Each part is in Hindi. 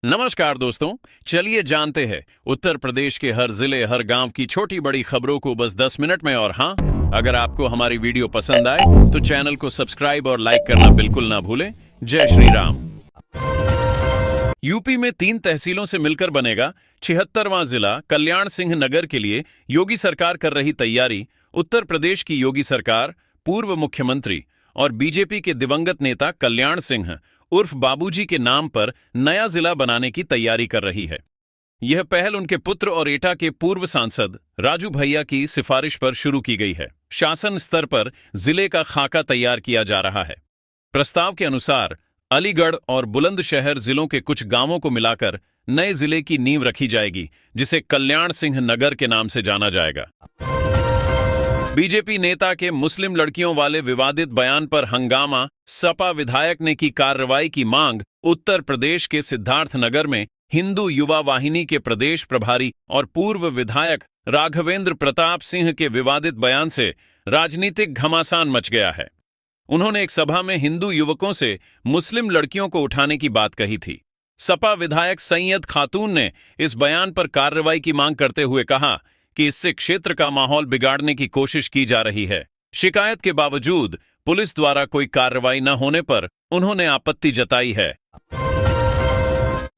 नमस्कार दोस्तों, चलिए जानते हैं उत्तर प्रदेश के हर जिले हर गांव की छोटी बड़ी खबरों को बस 10 मिनट में। और हाँ, अगर आपको हमारी वीडियो पसंद आए तो चैनल को सब्सक्राइब और लाइक करना बिल्कुल ना भूलें। जय श्री राम। यूपी में 3 तहसीलों से मिलकर बनेगा 76वां जिला कल्याण सिंह नगर के लिए योगी सरकार कर रही तैयारी। उत्तर प्रदेश की योगी सरकार पूर्व मुख्यमंत्री और बीजेपी के दिवंगत नेता कल्याण सिंह उर्फ बाबूजी के नाम पर नया जिला बनाने की तैयारी कर रही है। यह पहल उनके पुत्र और एटा के पूर्व सांसद राजू भैया की सिफारिश पर शुरू की गई है। शासन स्तर पर जिले का खाका तैयार किया जा रहा है। प्रस्ताव के अनुसार अलीगढ़ और बुलंदशहर जिलों के कुछ गांवों को मिलाकर नए जिले की नींव रखी जाएगी, जिसे कल्याण सिंह नगर के नाम से जाना जाएगा। बीजेपी नेता के मुस्लिम लड़कियों वाले विवादित बयान पर हंगामा, सपा विधायक ने की कार्रवाई की मांग। उत्तर प्रदेश के सिद्धार्थनगर में हिंदू युवा वाहिनी के प्रदेश प्रभारी और पूर्व विधायक राघवेंद्र प्रताप सिंह के विवादित बयान से राजनीतिक घमासान मच गया है। उन्होंने एक सभा में हिंदू युवकों से मुस्लिम लड़कियों को उठाने की बात कही थी। सपा विधायक सैयद खातून ने इस बयान पर कार्रवाई की मांग करते हुए कहा कि इससे क्षेत्र का माहौल बिगाड़ने की कोशिश की जा रही है। शिकायत के बावजूद पुलिस द्वारा कोई कार्रवाई न होने पर उन्होंने आपत्ति जताई है।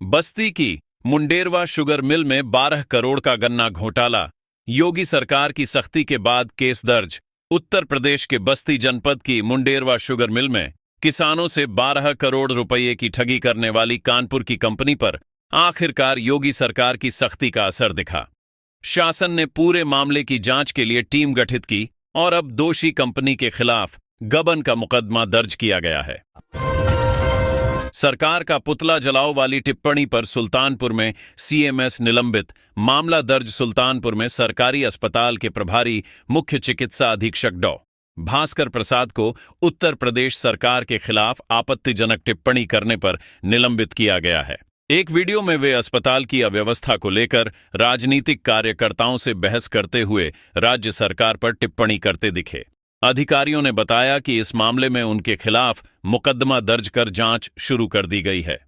बस्ती की मुंडेरवा शुगर मिल में 12 करोड़ का गन्ना घोटाला, योगी सरकार की सख्ती के बाद केस दर्ज। उत्तर प्रदेश के बस्ती जनपद की मुंडेरवा शुगर मिल में किसानों से 12 करोड़ रुपये की ठगी करने वाली कानपुर की कंपनी पर आखिरकार योगी सरकार की सख्ती का असर दिखा। शासन ने पूरे मामले की जांच के लिए टीम गठित की और अब दोषी कंपनी के खिलाफ गबन का मुकदमा दर्ज किया गया है। सरकार का पुतला जलाओ वाली टिप्पणी पर सुल्तानपुर में सीएमएस निलंबित। मामला दर्ज सुल्तानपुर में सरकारी अस्पताल के प्रभारी मुख्य चिकित्सा अधीक्षक डॉ. भास्कर प्रसाद को उत्तर प्रदेश सरकार के खिलाफ आपत्तिजनक टिप्पणी करने पर निलंबित किया गया है। एक वीडियो में वे अस्पताल की अव्यवस्था को लेकर राजनीतिक कार्यकर्ताओं से बहस करते हुए राज्य सरकार पर टिप्पणी करते दिखे। अधिकारियों ने बताया कि इस मामले में उनके खिलाफ मुकदमा दर्ज कर जांच शुरू कर दी गई है।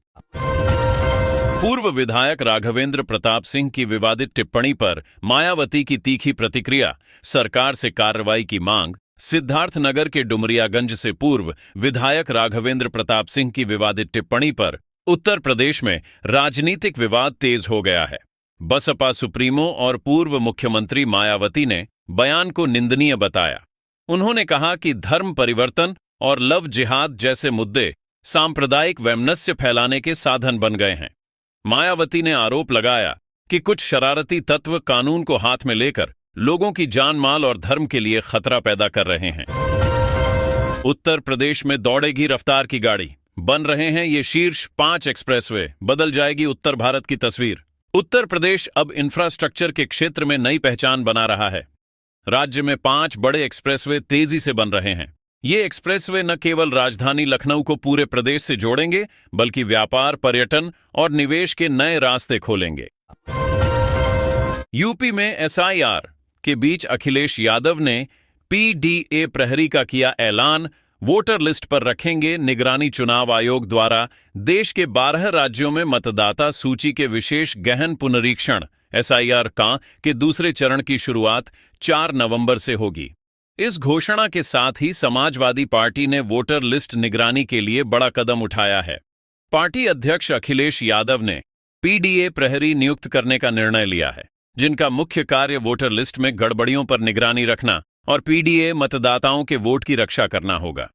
पूर्व विधायक राघवेंद्र प्रताप सिंह की विवादित टिप्पणी पर मायावती की तीखी प्रतिक्रिया, सरकार से कार्रवाई की मांग। सिद्धार्थनगर के डुमरियागंज से पूर्व विधायक राघवेंद्र प्रताप सिंह की विवादित टिप्पणी पर उत्तर प्रदेश में राजनीतिक विवाद तेज हो गया है। बसपा सुप्रीमो और पूर्व मुख्यमंत्री मायावती ने बयान को निंदनीय बताया। उन्होंने कहा कि धर्म परिवर्तन और लव जिहाद जैसे मुद्दे सांप्रदायिक वैमनस्य फैलाने के साधन बन गए हैं। मायावती ने आरोप लगाया कि कुछ शरारती तत्व कानून को हाथ में लेकर लोगों की जान माल और धर्म के लिए खतरा पैदा कर रहे हैं। उत्तर प्रदेश में दौड़ेगी रफ्तार की गाड़ी, बन रहे हैं ये शीर्ष 5 एक्सप्रेसवे, बदल जाएगी उत्तर भारत की तस्वीर। उत्तर प्रदेश अब इंफ्रास्ट्रक्चर के क्षेत्र में नई पहचान बना रहा है। राज्य में 5 बड़े एक्सप्रेसवे तेजी से बन रहे हैं। ये एक्सप्रेसवे न केवल राजधानी लखनऊ को पूरे प्रदेश से जोड़ेंगे, बल्कि व्यापार, पर्यटन और निवेश के नए रास्ते खोलेंगे। यूपी में एसआईआर के बीच अखिलेश यादव ने पीडीए प्रहरी का किया ऐलान। वोटर लिस्ट पर रखेंगे निगरानी। चुनाव आयोग द्वारा देश के 12 राज्यों में मतदाता सूची के विशेष गहन पुनरीक्षण एसआईआर का के दूसरे चरण की शुरुआत 4 नवंबर से होगी। इस घोषणा के साथ ही समाजवादी पार्टी ने वोटर लिस्ट निगरानी के लिए बड़ा कदम उठाया है। पार्टी अध्यक्ष अखिलेश यादव ने पीडीए प्रहरी नियुक्त करने का निर्णय लिया है, जिनका मुख्य कार्य वोटर लिस्ट में गड़बड़ियों पर निगरानी रखना और पीडीए मतदाताओं के वोट की रक्षा करना होगा।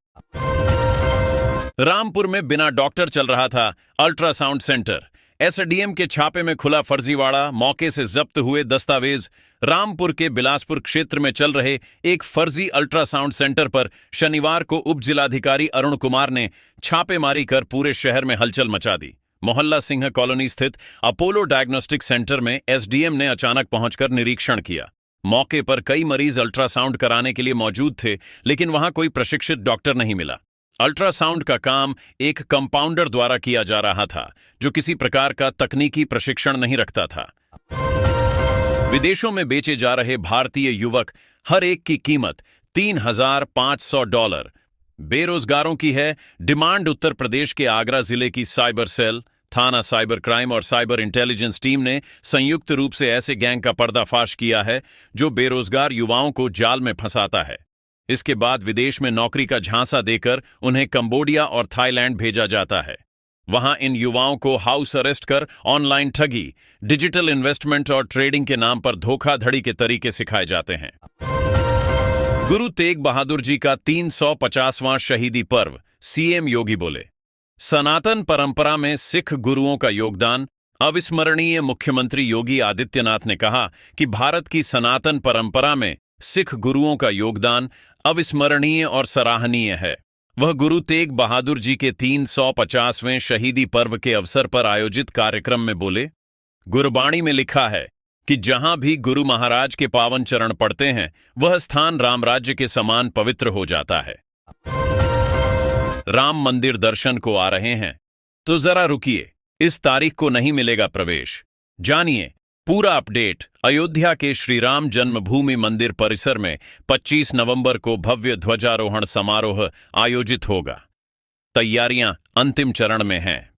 रामपुर में बिना डॉक्टर चल रहा था अल्ट्रासाउंड सेंटर। एसडीएम के छापे में खुला फर्जीवाड़ा, मौके से जब्त हुए दस्तावेज। रामपुर के बिलासपुर क्षेत्र में चल रहे एक फर्जी अल्ट्रासाउंड सेंटर पर शनिवार को उप जिलाधिकारी अरुण कुमार ने छापेमारी कर पूरे शहर में हलचल मचा दी। मोहल्ला सिंह कॉलोनी स्थित अपोलो डायग्नोस्टिक सेंटर में एसडीएम ने अचानक पहुंचकर निरीक्षण किया। मौके पर कई मरीज अल्ट्रासाउंड कराने के लिए मौजूद थे, लेकिन वहां कोई प्रशिक्षित डॉक्टर नहीं मिला। अल्ट्रासाउंड का काम एक कंपाउंडर द्वारा किया जा रहा था, जो किसी प्रकार का तकनीकी प्रशिक्षण नहीं रखता था। विदेशों में बेचे जा रहे भारतीय युवक हर एक की कीमत $3,500। बेरोजगारों की है डिमांड। उत्तर प्रदेश के आगरा जिले की साइबर सेल थाना साइबर क्राइम और साइबर इंटेलिजेंस टीम ने संयुक्त रूप से ऐसे गैंग का पर्दाफाश किया है जो बेरोजगार युवाओं को जाल में फंसाता है। इसके बाद विदेश में नौकरी का झांसा देकर उन्हें कंबोडिया और थाईलैंड भेजा जाता है। वहां इन युवाओं को हाउस अरेस्ट कर ऑनलाइन ठगी, डिजिटल इन्वेस्टमेंट और ट्रेडिंग के नाम पर धोखाधड़ी के तरीके सिखाए जाते हैं। गुरु तेग बहादुर जी का 350वां शहीदी पर्व, सीएम योगी बोले, सनातन परंपरा में सिख गुरुओं का योगदान अविस्मरणीय। मुख्यमंत्री योगी आदित्यनाथ ने कहा कि भारत की सनातन परंपरा में सिख गुरुओं का योगदान अविस्मरणीय और सराहनीय है। वह गुरु तेग बहादुर जी के 350वें शहीदी पर्व के अवसर पर आयोजित कार्यक्रम में बोले, गुरबाणी में लिखा है कि जहां भी गुरु महाराज के पावन चरण पड़ते हैं वह स्थान राम राज्य के समान पवित्र हो जाता है। राम मंदिर दर्शन को आ रहे हैं तो जरा रुकिए, इस तारीख को नहीं मिलेगा प्रवेश। जानिए पूरा अपडेट। अयोध्या के श्री राम जन्मभूमि मंदिर परिसर में 25 नवंबर को भव्य ध्वजारोहण समारोह आयोजित होगा। तैयारियां अंतिम चरण में हैं।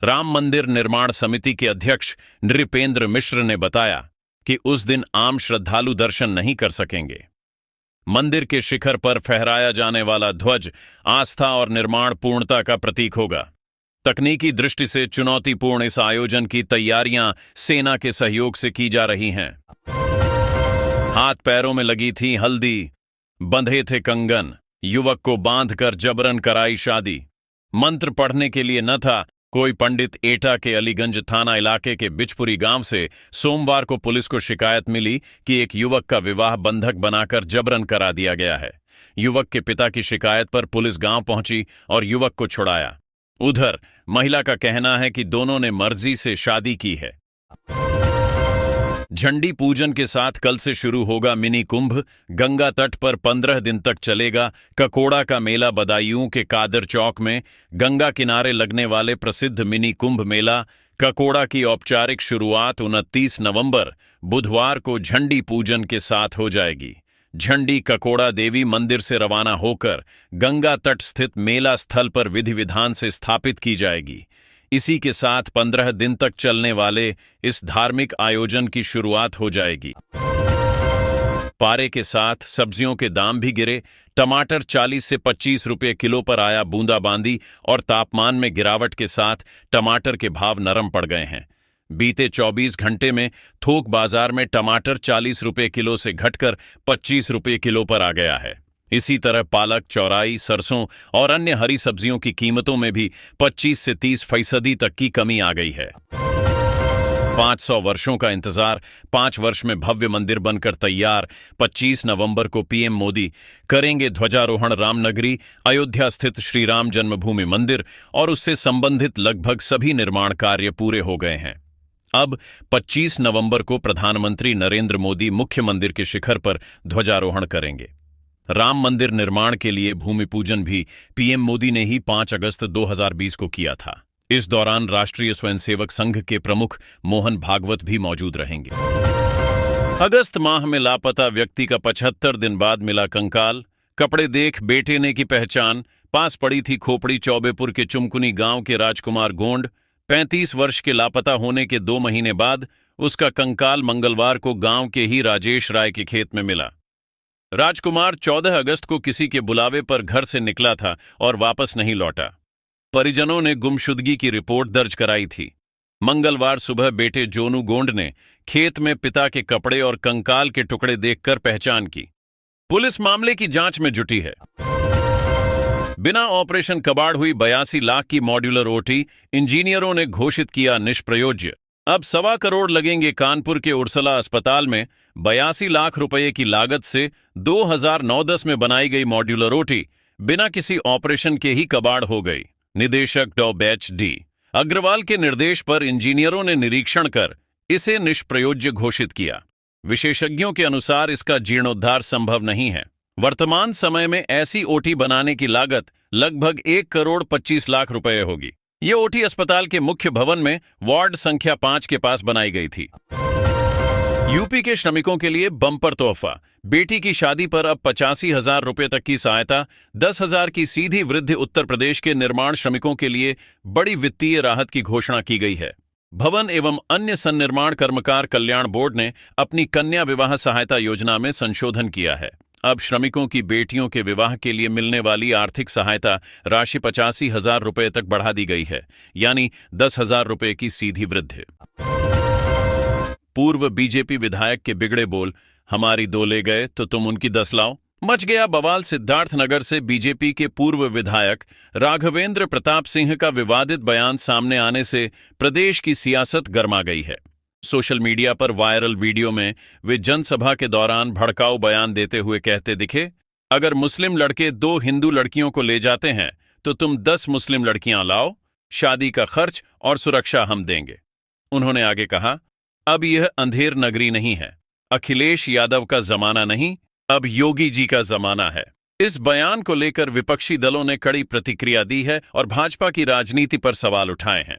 राम मंदिर निर्माण समिति के अध्यक्ष नृपेंद्र मिश्र ने बताया कि उस दिन आम श्रद्धालु दर्शन नहीं कर सकेंगे। मंदिर के शिखर पर फहराया जाने वाला ध्वज आस्था और निर्माण पूर्णता का प्रतीक होगा। तकनीकी दृष्टि से चुनौतीपूर्ण इस आयोजन की तैयारियां सेना के सहयोग से की जा रही हैं। हाथ पैरों में लगी थी हल्दी, बंधे थे कंगन, युवक को बांधकर जबरन कराई शादी। मंत्र पढ़ने के लिए न था कोई पंडित। एटा के अलीगंज थाना इलाके के बिचपुरी गांव से सोमवार को पुलिस को शिकायत मिली कि एक युवक का विवाह बंधक बनाकर जबरन करा दिया गया है। युवक के पिता की शिकायत पर पुलिस गांव पहुंची और युवक को छुड़ाया। उधर महिला का कहना है कि दोनों ने मर्जी से शादी की है। झंडी पूजन के साथ कल से शुरू होगा मिनी कुंभ। गंगा तट पर 15 दिन तक चलेगा ककोड़ा का मेला। बदायूं के कादर चौक में गंगा किनारे लगने वाले प्रसिद्ध मिनी कुंभ मेला ककोड़ा की औपचारिक शुरुआत 29 नवंबर बुधवार को झंडी पूजन के साथ हो जाएगी। झंडी ककोड़ा देवी मंदिर से रवाना होकर गंगा तट स्थित मेला स्थल पर विधि विधान से स्थापित की जाएगी। इसी के साथ 15 दिन तक चलने वाले इस धार्मिक आयोजन की शुरुआत हो जाएगी। पारे के साथ सब्जियों के दाम भी गिरे। टमाटर 40 से 25 रुपये किलो पर आया बूंदाबांदी और तापमान में गिरावट के साथ टमाटर के भाव नरम पड़ गए हैं। बीते 24 घंटे में थोक बाजार में टमाटर 40 रुपये किलो से घटकर 25 रुपये किलो पर आ गया है। इसी तरह पालक, चौराई, सरसों और अन्य हरी सब्जियों की कीमतों में भी 25 से 30% तक की कमी आ गई है। 500 वर्षों का इंतजार 5 वर्ष में भव्य मंदिर बनकर तैयार। 25 नवंबर को पीएम मोदी करेंगे ध्वजारोहण। रामनगरी अयोध्या स्थित श्री राम जन्मभूमि मंदिर और उससे संबंधित लगभग सभी निर्माण कार्य पूरे हो गए हैं। अब 25 नवंबर को प्रधानमंत्री नरेंद्र मोदी मुख्य मंदिर के शिखर पर ध्वजारोहण करेंगे। राम मंदिर निर्माण के लिए भूमि पूजन भी पीएम मोदी ने ही 5 अगस्त 2020 को किया था। इस दौरान राष्ट्रीय स्वयंसेवक संघ के प्रमुख मोहन भागवत भी मौजूद रहेंगे। अगस्त माह में लापता व्यक्ति का 75 दिन बाद मिला कंकाल। कपड़े देख बेटे ने की पहचान। पास पड़ी थी खोपड़ी। चौबेपुर के चुमकुनी गांव के राजकुमार गोंड 35 वर्ष के लापता होने के 2 महीने बाद उसका कंकाल मंगलवार को गांव के ही राजेश राय के खेत में मिला। राजकुमार 14 अगस्त को किसी के बुलावे पर घर से निकला था और वापस नहीं लौटा। परिजनों ने गुमशुदगी की रिपोर्ट दर्ज कराई थी। मंगलवार सुबह बेटे जोनू गोंड ने खेत में पिता के कपड़े और कंकाल के टुकड़े देखकर पहचान की। पुलिस मामले की जांच में जुटी है। बिना ऑपरेशन कबाड़ हुई 82 लाख की मॉड्यूलर ओटी इंजीनियरों ने घोषित किया निष्प्रयोज्य। अब 1.25 करोड़ लगेंगे। कानपुर के उर्सला अस्पताल में 82 लाख रुपए की लागत से 2009-10 में बनाई गई मॉड्यूलर ओटी बिना किसी ऑपरेशन के ही कबाड़ हो गई। निदेशक डॉ. Batch D. अग्रवाल के निर्देश पर इंजीनियरों ने निरीक्षण कर इसे निष्प्रयोज्य घोषित किया। विशेषज्ञों के अनुसार इसका जीर्णोद्धार संभव नहीं है। वर्तमान समय में ऐसी ओटी बनाने की लागत लगभग 1 करोड़ 25 लाख रुपए होगी। ये ओटी अस्पताल के मुख्य भवन में वार्ड संख्या 5 के पास बनाई गई थी। यूपी के श्रमिकों के लिए बम्पर तोहफा। बेटी की शादी पर अब 85,000 रुपए तक की सहायता, 10,000 की सीधी वृद्धि। उत्तर प्रदेश के निर्माण श्रमिकों के लिए बड़ी वित्तीय राहत की घोषणा की गई है। भवन एवं अन्य सन्निर्माण कर्मकार कल्याण बोर्ड ने अपनी कन्या विवाह सहायता योजना में संशोधन किया है। अब श्रमिकों की बेटियों के विवाह के लिए मिलने वाली आर्थिक सहायता राशि 85,000 रुपए तक बढ़ा दी गई है, यानी 10,000 रुपए की सीधी वृद्धि। पूर्व बीजेपी विधायक के बिगड़े बोल, हमारी 2 ले गए तो तुम उनकी 10 लाओ। मच गया बवाल। सिद्धार्थनगर से बीजेपी के पूर्व विधायक राघवेंद्र प्रताप सिंह का विवादित बयान सामने आने से प्रदेश की सियासत गर्मा गई है। सोशल मीडिया पर वायरल वीडियो में वे जनसभा के दौरान भड़काऊ बयान देते हुए कहते दिखे, अगर मुस्लिम लड़के 2 हिंदू लड़कियों को ले जाते हैं तो तुम 10 मुस्लिम लड़कियां लाओ, शादी का खर्च और सुरक्षा हम देंगे। उन्होंने आगे कहा, अब यह अंधेर नगरी नहीं है, अखिलेश यादव का जमाना नहीं, अब योगी जी का जमाना है। इस बयान को लेकर विपक्षी दलों ने कड़ी प्रतिक्रिया दी है और भाजपा की राजनीति पर सवाल उठाए हैं।